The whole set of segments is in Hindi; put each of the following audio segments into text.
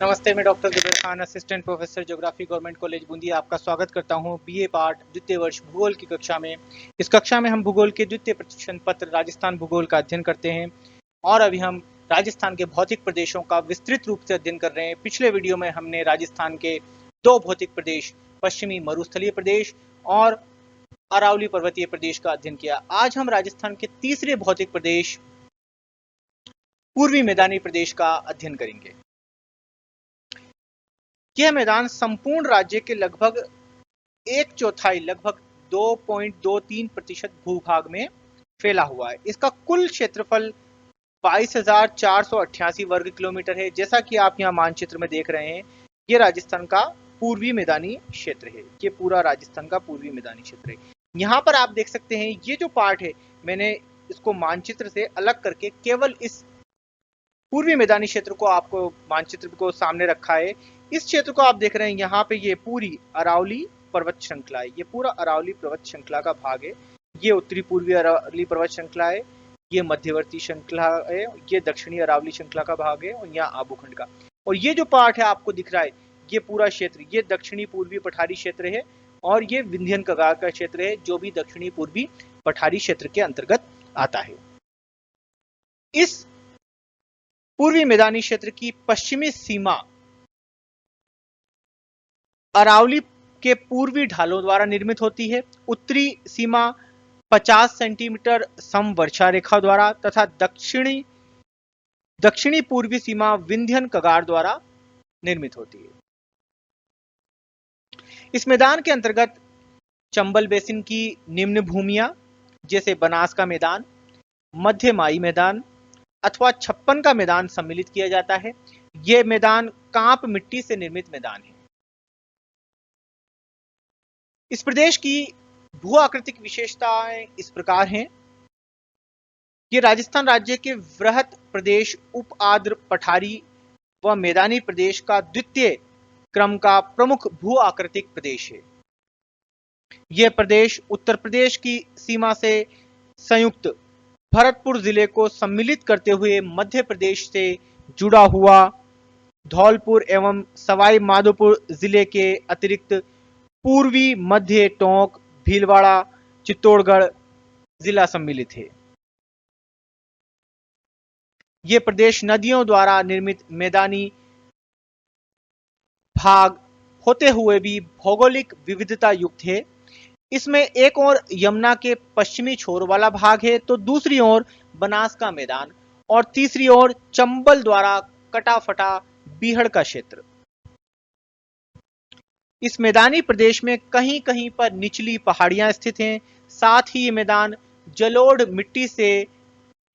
नमस्ते, मैं doctor Zuber Khan, assistant professor geography, government college Bundi आपका स्वागत करता हूं बीए पार्ट द्वितीय वर्ष भूगोल की कक्षा में। इस कक्षा में हम भूगोल के द्वितीय प्रश्न पत्र राजस्थान भूगोल का अध्ययन करते हैं और अभी हम राजस्थान के भौतिक प्रदेशों का विस्तृत रूप से अध्ययन कर रहे हैं। पिछले वीडियो में हमने राजस्थान के दो भौतिक प्रदेश, पश्चिमी मरुस्थलीय प्रदेश और अरावली पर्वतीय प्रदेश का अध्ययन किया। आज हम राजस्थान के तीसरे भौतिक प्रदेश, पूर्वी मैदानी प्रदेश का अध्ययन करेंगे। यह मैदान संपूर्ण राज्य के लगभग एक चौथाई, लगभग 2.23% भूभाग में फैला हुआ है। इसका कुल क्षेत्रफल 22,488 वर्ग किलोमीटर है। जैसा कि आप यहाँ मानचित्र में देख रहे हैं, ये राजस्थान का पूर्वी मैदानी क्षेत्र है। ये पूरा राजस्थान का पूर्वी मैदानी क्षेत्र है। यहाँ पर आप देख सकते हैं, ये जो पार्ट है, मैंने इसको मानचित्र से अलग करके केवल इस पूर्वी मैदानी क्षेत्र को आपको मानचित्र को सामने रखा है। इस क्षेत्र को आप देख रहे हैं, यहाँ पे ये पूरी अरावली पर्वत श्रृंखला है। ये पूरा अरावली पर्वत श्रृंखला का भाग है। ये उत्तरी पूर्वी अरावली पर्वत श्रृंखला है, ये मध्यवर्ती श्रृंखला है, ये दक्षिणी अरावली श्रृंखला का भाग है और यहाँ आबूखंड का। और ये जो पार्ट है आपको दिख रहा है, ये पूरा क्षेत्र, ये दक्षिणी पूर्वी पठारी क्षेत्र है और ये विंध्यन कगार का क्षेत्र है, जो भी दक्षिणी पूर्वी पठारी क्षेत्र के अंतर्गत आता है। इस पूर्वी मैदानी क्षेत्र की पश्चिमी सीमा अरावली के पूर्वी ढालों द्वारा निर्मित होती है। उत्तरी सीमा 50 सेंटीमीटर समवर्षा रेखा द्वारा तथा दक्षिणी पूर्वी सीमा विंध्यन कगार द्वारा निर्मित होती है। इस मैदान के अंतर्गत चंबल बेसिन की निम्न भूमियां जैसे बनास का मैदान, मध्य माई मैदान अथवा छप्पन का मैदान सम्मिलित किया जाता है। यह मैदान कांप मिट्टी से निर्मित मैदान है। इस प्रदेश की भू आकृतिक विशेषताएं इस प्रकार हैं। ये राजस्थान राज्य के वृहत प्रदेश, उप आर्द्र पठारी व मैदानी प्रदेश का द्वितीय क्रम का प्रमुख भू आकृतिक प्रदेश है। यह प्रदेश उत्तर प्रदेश की सीमा से संयुक्त भरतपुर जिले को सम्मिलित करते हुए मध्य प्रदेश से जुड़ा हुआ धौलपुर एवं सवाई माधोपुर जिले के अतिरिक्त पूर्वी, मध्य, टोंक, भीलवाड़ा, चित्तौड़गढ़ जिला सम्मिलित है। यह प्रदेश नदियों द्वारा निर्मित मैदानी भाग होते हुए भी भौगोलिक विविधता युक्त है। इसमें एक ओर यमुना के पश्चिमी छोर वाला भाग है, तो दूसरी ओर बनास का मैदान और तीसरी ओर चंबल द्वारा कटा फटा बीहड़ का क्षेत्र। इस मैदानी प्रदेश में कहीं कहीं पर निचली पहाड़ियां स्थित हैं। साथ ही ये मैदान जलोढ़ मिट्टी से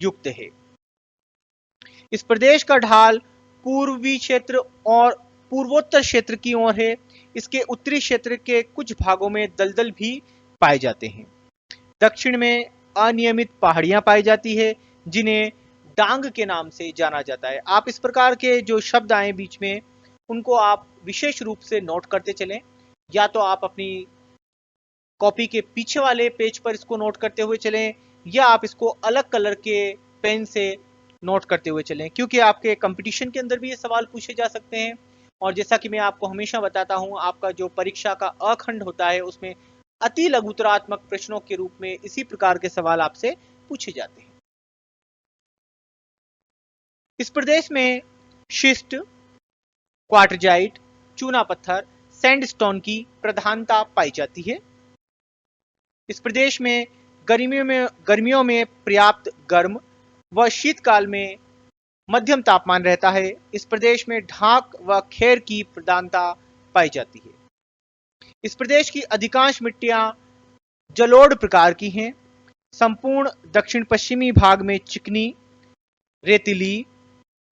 युक्त है। इस प्रदेश का ढाल पूर्वी क्षेत्र और पूर्वोत्तर क्षेत्र की ओर है। इसके उत्तरी क्षेत्र के कुछ भागों में दलदल भी पाए जाते हैं। दक्षिण में अनियमित पहाड़ियां पाई जाती है, जिन्हें डांग के नाम से जाना जाता है। आप इस प्रकार के जो शब्द आए बीच में, उनको आप विशेष रूप से नोट करते चलें। या तो आप अपनी कॉपी के पीछे वाले पेज पर इसको नोट करते हुए चलें, या आप इसको अलग कलर के पेन से नोट करते हुए चलें, क्योंकि आपके कंपटीशन के अंदर भी ये सवाल पूछे जा सकते हैं। और जैसा कि मैं आपको हमेशा बताता हूं, आपका जो परीक्षा का अखंड होता है, उसमें अति लघुतरात्मक प्रश्नों के रूप में इसी प्रकार के सवाल आपसे पूछे जाते हैं। इस प्रदेश में शिस्ट, क्वार्टजाइट, चूना पत्थर, सैंडस्टोन की प्रधानता पाई जाती है। इस प्रदेश में गर्मियों में पर्याप्त गर्म व शीतकाल में मध्यम तापमान रहता है। इस प्रदेश में ढाक व खेर की प्रधानता पाई जाती है। इस प्रदेश की अधिकांश मिट्टियां जलोढ़ प्रकार की हैं। संपूर्ण दक्षिण पश्चिमी भाग में चिकनी, रेतीली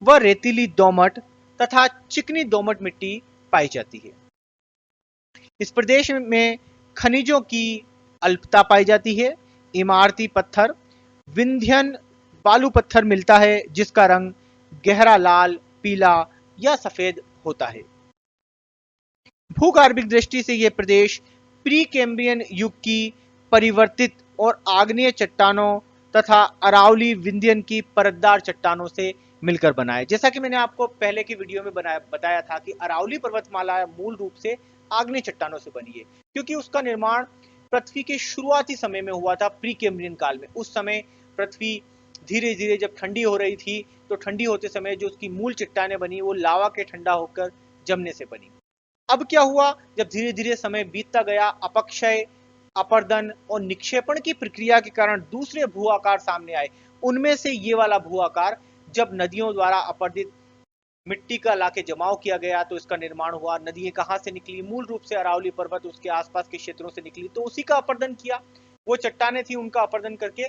व रेतीली दोमट तथा चिकनी दोमट मिट्टी पाई जाती है। इस प्रदेश में खनिजों की अल्पता पाई जाती है। इमारती पत्थर, विंध्यन बालू पत्थर मिलता है, जिसका रंग गहरा लाल, पीला या सफेद होता है। भूगर्भिक दृष्टि से यह प्रदेश प्री कैम्ब्रियन युग की परिवर्तित और आग्नेय चट्टानों तथा अरावली विंध्यन की परतदार चट्टानों से मिलकर बना है। जैसा कि मैंने आपको पहले की वीडियो में बताया था कि अरावली पर्वतमाला मूल रूप से आग्नेय चट्टानों से बनी है, क्योंकि उसका निर्माण पृथ्वी के शुरुआती समय में हुआ था, प्री कैम्ब्रियन काल में। उस समय पृथ्वी धीरे धीरे जब ठंडी हो रही थी, तो ठंडी होते समय जो उसकी मूल चट्टानें बनी वो लावा के ठंडा होकर जमने से बनी। अब क्या हुआ, जब धीरे धीरे समय बीतता गया, अपक्षय, अपर्दन और निक्षेपण की प्रक्रिया के कारण दूसरे भू आकार सामने आए। उनमें से ये वाला भू आकार, जब नदियों द्वारा अपर्दित मिट्टी का लाके जमाव किया गया तो इसका निर्माण हुआ। नदियां कहां से निकली? मूल रूप से अरावली पर्वत उसके आसपास के क्षेत्रों से निकली, तो उसी का अपर्दन किया। वो चट्टानें थी, उनका अपर्दन करके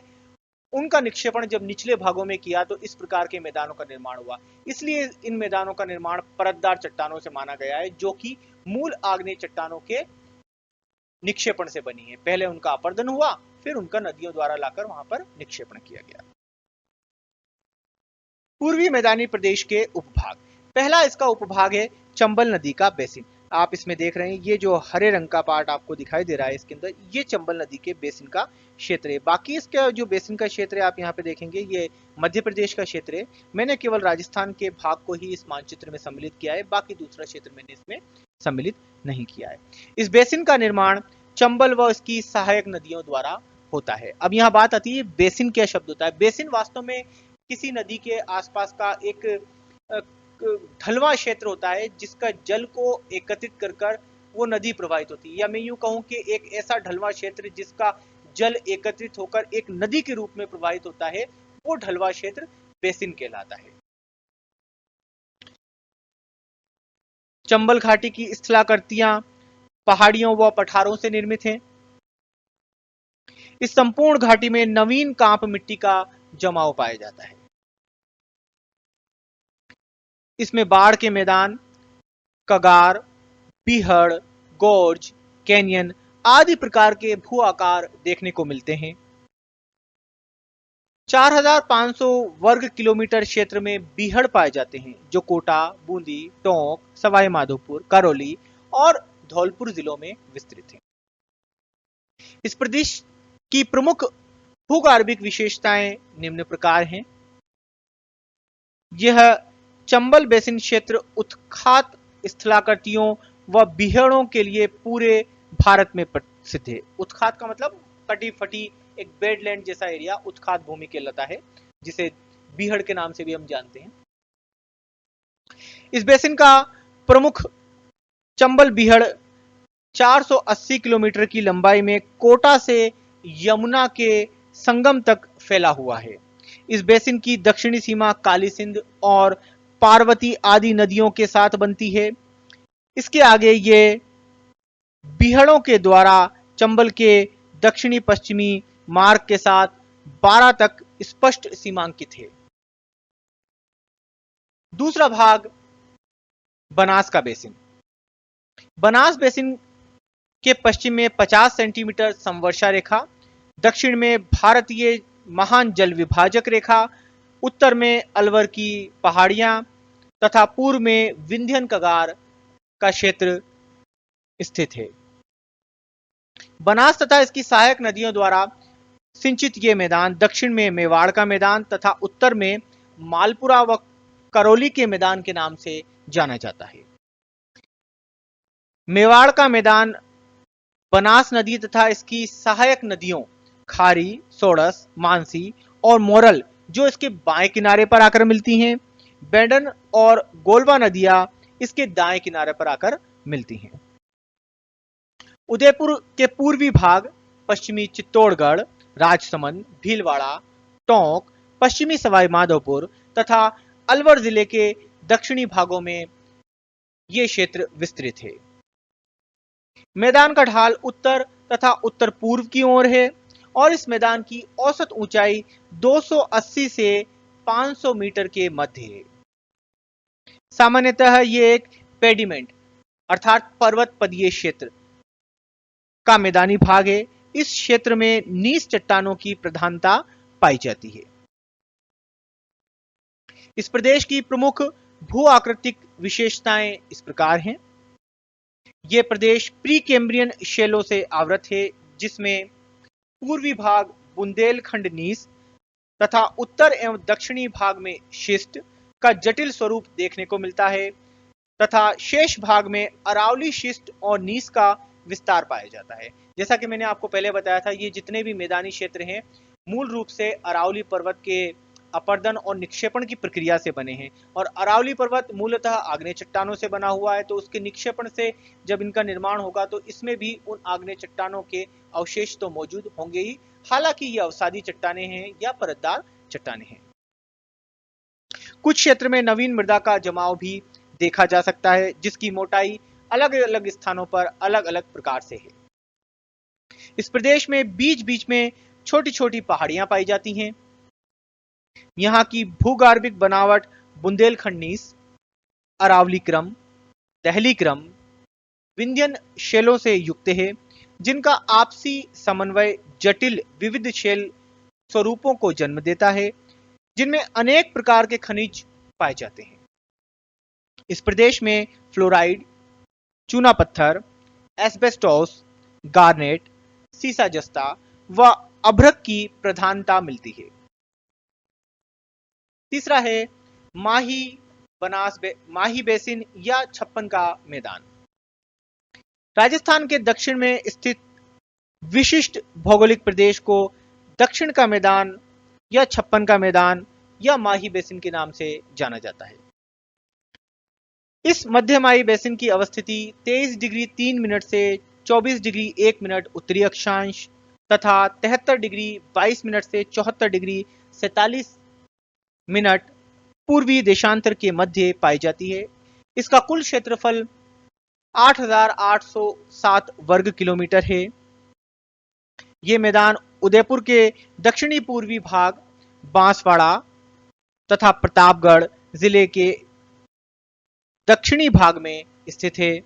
उनका निक्षेपण जब निचले भागों में किया तो इस प्रकार के मैदानों का निर्माण हुआ। इसलिए इन मैदानों का निर्माण परतदार चट्टानों से माना गया है, जो कि मूल आग्नेय चट्टानों के निक्षेपण से बनी है। पहले उनका अपर्दन हुआ, फिर उनका नदियों द्वारा लाकर वहां पर निक्षेपण किया गया। पूर्वी मैदानी प्रदेश के उपभाग। पहला इसका उपभाग है चंबल नदी का बेसिन। आप इसमें देख रहे हैं, ये जो हरे रंग का पार्ट आपको दिखाई दे रहा है इसके अंदर, ये चंबल नदी के बेसिन का क्षेत्र है। बाकी इसका जो बेसिन का क्षेत्र है आप यहाँ पे देखेंगे, ये मध्य प्रदेश का क्षेत्र है। मैंने केवल राजस्थान के भाग को ही इस मानचित्र में सम्मिलित किया है, बाकी दूसरा क्षेत्र मैंने इसमें सम्मिलित नहीं किया है। इस बेसिन का निर्माण चंबल व इसकी सहायक नदियों द्वारा होता है। अब यहाँ बात आती है बेसिन क्या शब्द होता है। बेसिन वास्तव में किसी नदी के आसपास का एक ढलवा क्षेत्र होता है, जिसका जल को एकत्रित कर कर वो नदी प्रवाहित होती है। या मैं यूं कहूं कि एक ऐसा ढलवा क्षेत्र जिसका जल एकत्रित होकर एक नदी के रूप में प्रवाहित होता है, वो ढलवा क्षेत्र बेसिन कहलाता है। चंबल घाटी की स्थलाकृतियां पहाड़ियों व पठारों से निर्मित हैं। इस संपूर्ण घाटी में नवीन कांप मिट्टी का जमाव पाया जाता है। इसमें बाढ़ के मैदान, कगार, पीहड़, गोर्ज, कैनियन आदि प्रकार के भू आकार देखने को मिलते हैं। 4500 वर्ग किलोमीटर क्षेत्र में बीहड़ पाए जाते हैं, जो कोटा, बूंदी, टोंक, सवाई माधोपुर, करौली और धौलपुर जिलों में विस्तृत हैं। इस प्रदेश की प्रमुख भूगर्भिक विशेषताएं निम्न प्रकार हैं। यह चंबल बेसिन क्षेत्र उत्खात स्थलाकृतियों व बीहड़ों के लिए पूरे भारत में प्रसिद्ध है। उत्खात का मतलब कटी फटी एक बेडलैंड जैसा एरिया उत्खात भूमि कहलाता है, जिसे बीहड़ के नाम से भी हम जानते हैं। इस बेसिन का प्रमुख चंबल बीहड़ 480 किलोमीटर की लंबाई में कोटा से यमुना के संगम तक फैला हुआ है। इस बेसिन की दक्षिणी सीमा काली सिंध और पार्वती आदि नदियों के साथ बनती है। इसके आगे ये बीहड़ों के द्वारा चंबल के दक्षिणी पश्चिमी मार्ग के साथ 12 तक स्पष्ट सीमांकित है। दूसरा भाग बनास का बेसिन। बनास बेसिन के पश्चिम में 50 सेंटीमीटर संवर्षा रेखा, दक्षिण में भारतीय महान जल विभाजक रेखा, उत्तर में अलवर की पहाड़ियां तथा पूर्व में विंध्यन कगार का क्षेत्र स्थित है। बनास तथा इसकी सहायक नदियों द्वारा सिंचित ये मैदान दक्षिण में मेवाड़ का मैदान तथा उत्तर में मालपुरा व करौली के मैदान के नाम से जाना जाता है। मेवाड़ का मैदान बनास नदी तथा इसकी सहायक नदियों खारी, सोड़स, मानसी और मोरल जो इसके बाएं किनारे पर आकर मिलती हैं, बेडन और गोलवा नदियां इसके दाएं किनारे पर आकर मिलती हैं। उदयपुर के पूर्वी भाग, पश्चिमी चित्तौड़गढ़, राजसमंद, भीलवाड़ा, टोंक, पश्चिमी सवाई माधोपुर तथा अलवर जिले के दक्षिणी भागों में ये क्षेत्र विस्तृत है। मैदान का ढाल उत्तर तथा उत्तर पूर्व की ओर है और इस मैदान की औसत ऊंचाई 280 से 500 मीटर के मध्य है। सामान्यतः ये एक पेडिमेंट अर्थात पर्वत पदीय क्षेत्र का मैदानी भाग है। इस क्षेत्र में नीस चट्टानों की प्रधानता पाई जाती है। इस प्रदेश की प्रमुख भू आकृतिक विशेषताएं इस प्रकार हैं। यह प्रदेश प्री कैम्ब्रियन शैलों से आवृत है, जिसमें पूर्वी भाग बुंदेलखंड नीस तथा उत्तर एवं दक्षिणी भाग में शिस्ट का जटिल स्वरूप देखने को मिलता है तथा शेष भाग में अरावली शिस्ट और नीस का विस्तार पाया जाता है। जैसा कि मैंने आपको पहले बताया था, ये जितने भी मैदानी क्षेत्र हैं मूल रूप से अरावली पर्वत के अपरदन और निक्षेपण की प्रक्रिया से बने हैं, और अरावली पर्वत मूलतः आग्नेय चट्टानों से बना हुआ है, तो उसके निक्षेपण से जब इनका निर्माण होगा तो इसमें भी उन आग्नेय चट्टानों के अवशेष तो मौजूद होंगे ही, हालांकि ये अवसादी चट्टाने हैं या परतदार चट्टाने हैं। कुछ क्षेत्र में नवीन मृदा का जमाव भी देखा जा सकता है, जिसकी मोटाई अलग अलग स्थानों पर अलग अलग प्रकार से है। इस प्रदेश में बीच बीच में छोटी छोटी पहाड़ियां पाई जाती हैं। यहाँ की भूगर्भिक बनावट बुंदेलखंड नीस, अरावली क्रम, दहली क्रम, विंध्यन शैलों से युक्त है, जिनका आपसी समन्वय जटिल विविध शैल स्वरूपों को जन्म देता है, जिनमें अनेक प्रकार के खनिज पाए जाते हैं। इस प्रदेश में फ्लोराइड, चूना पत्थर, एस्बेस्टोस, गार्नेट, सीसा जस्ता व अभ्रक की प्रधानता मिलती है। तीसरा है माही बेसिन या छप्पन का मैदान। राजस्थान के दक्षिण में स्थित विशिष्ट भौगोलिक प्रदेश को दक्षिण का मैदान या छप्पन का मैदान या माही बेसिन के नाम से जाना जाता है। इस मध्य माही बेसिन की अवस्थिति 23 डिग्री 3 मिनट से 24 डिग्री 1 मिनट उत्तरी अक्षांश तथा 73 डिग्री 22 मिनट से 74 डिग्री 47 मिनट पूर्वी देशांतर के मध्य पाई जाती है। इसका कुल क्षेत्रफल 8,807 वर्ग किलोमीटर है। ये मैदान उदयपुर के दक्षिणी पूर्वी भाग, बांसवाड़ा तथा प्रतापगढ़ जिले के दक्षिणी भाग में स्थित है।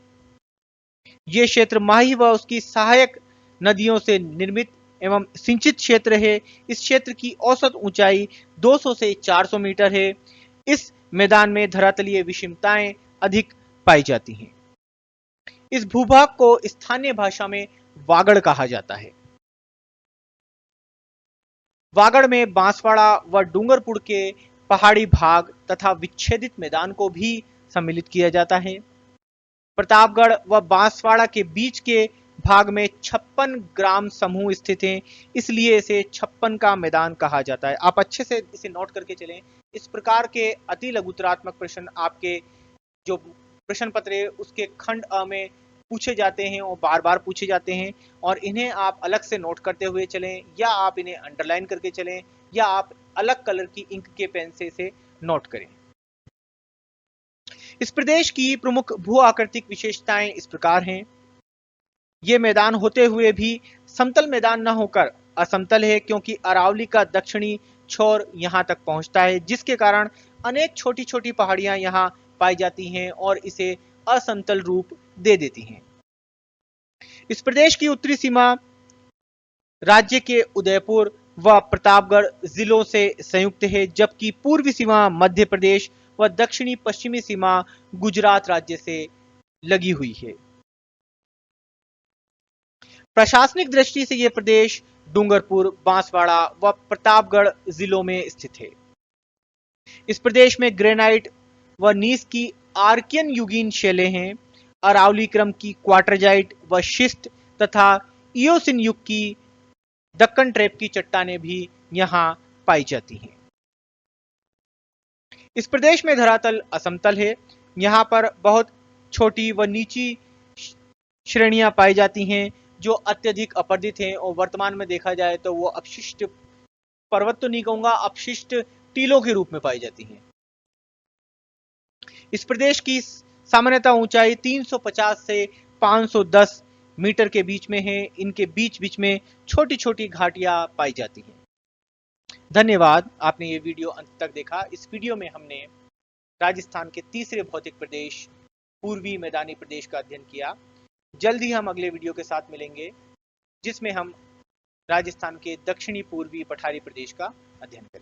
ये क्षेत्र माही व उसकी सहायक नदियों से निर्मित एवं सिंचित क्षेत्र है। इस क्षेत्र की औसत ऊंचाई 200 से 400 मीटर है। इस मैदान में धरातलीय विषमताएं अधिक पाई जाती हैं। इस भूभाग को स्थानीय भाषा में वागड़ कहा जाता है। वागड़ में बांसवाड़ा व डूंगरपुर के पहाड़ी भाग तथा विच्छेदित मैदान को भी सम्मिलित किया जाता है। प्रतापगढ़ व बांसवाड़ा के बीच के भाग में 56 ग्राम समूह स्थित हैं, इसलिए इसे छप्पन का मैदान कहा जाता है। आप अच्छे से इसे नोट करके चलें। इस प्रकार के अति लघुतरात्मक प्रश्न आपके जो प्रश्न पत्र है उसके खंड अ में पूछे जाते हैं और बार बार पूछे जाते हैं, और इन्हें आप अलग से नोट करते हुए चलें या आप इन्हें अंडरलाइन करके चलें या आप अलग कलर की इंक के पेन से इसे नोट करें। इस प्रदेश की प्रमुख भू आकृतिक विशेषताएं इस प्रकार हैं। ये मैदान होते हुए भी समतल मैदान न होकर असमतल है, क्योंकि अरावली का दक्षिणी छोर यहां तक पहुंचता है, जिसके कारण अनेक छोटी छोटी पहाड़ियां यहां पाई जाती हैं और इसे असमतल रूप दे देती हैं। इस प्रदेश की उत्तरी सीमा राज्य के उदयपुर व प्रतापगढ़ जिलों से संयुक्त है, जबकि पूर्वी सीमा मध्य प्रदेश व दक्षिणी पश्चिमी सीमा गुजरात राज्य से लगी हुई है। प्रशासनिक दृष्टि से यह प्रदेश डूंगरपुर, बांसवाड़ा व प्रतापगढ़ जिलों में स्थित है। इस प्रदेश में ग्रेनाइट व नीस की आर्कियन युगीन शैलें हैं। अरावली क्रम की क्वार्टरजाइट व शिस्ट तथा इयोसिन युग की दक्कन ट्रैप की चट्टानें भी यहां पाई जाती हैं। इस प्रदेश में धरातल असमतल है। यहां पर बहुत छोटी व नीची श्रेणियां पाई जाती हैं जो अत्यधिक अपरदित हैं, और वर्तमान में देखा जाए तो वो अपशिष्ट पर्वत तो नहीं कहूंगा, अपशिष्ट टीलों के रूप में पाई जाती हैं। इस प्रदेश की सामान्यतः ऊंचाई 350 से 510 मीटर के बीच में है। इनके बीच बीच में छोटी छोटी घाटियां पाई जाती हैं। धन्यवाद, आपने ये वीडियो अंत तक देखा। इस वीडियो में हमने राजस्थान के तीसरे भौतिक प्रदेश पूर्वी मैदानी प्रदेश का अध्ययन किया। जल्द ही हम अगले वीडियो के साथ मिलेंगे, जिसमें हम राजस्थान के दक्षिणी पूर्वी पठारी प्रदेश का अध्ययन करेंगे।